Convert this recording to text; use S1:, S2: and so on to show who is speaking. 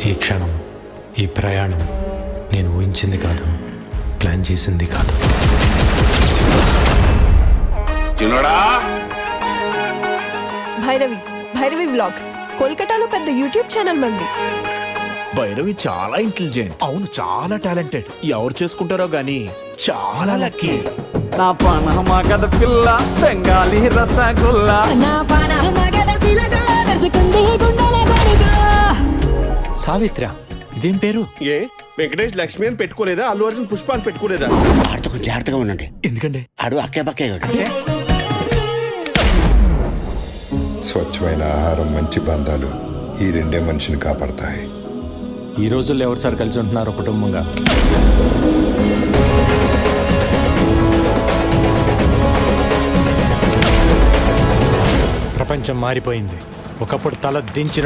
S1: ఈ క్షణం, ఈ ప్రయాణం నేను ఊహించింది కాదు, ప్లాన్ చేసింది కాదు.
S2: భైరవి వ్లాగ్స్ కోల్కతాలో పెద్ద యూట్యూబ్ ఛానల్ మంది.
S3: భైరవి చాలా ఇంటెలిజెంట్. అవును, చాలా టాలెంటెడ్. ఎవరు చేసుకుంటారో గానీ చాలా లక్కీ.
S4: నా పనహ గద పిల్ల బెంగాలీ రసగుల్లా.
S5: నా పనహ గద పిల్లగా దర్శకుంది గుండెల గడిగా.
S1: సావిత్ర, ఇదేం పేరు?
S6: ఏ వెంకటేష్ లక్ష్మి అని పెట్టుకోలేదా? అల్లు అర్జున్ పుష్ప అని పెట్టుకోలేదా?
S7: ఆడితో కొంచెం జాగ్రత్తగా ఉండండి.
S3: ఎందుకండి?
S7: ఆడు అక్కే పక్కే.
S8: స్వచ్ఛమైన ఆహారం, మంచి బంధాలు ఈ రెండే మనిషిని కాపాడతాయి.
S1: ఈ రోజుల్లో ఎవరు సార్ కలిసి ఉంటున్నారు కుటుంబంగా? ప్రపంచం మారిపోయింది. ఒకప్పుడు తల దించిన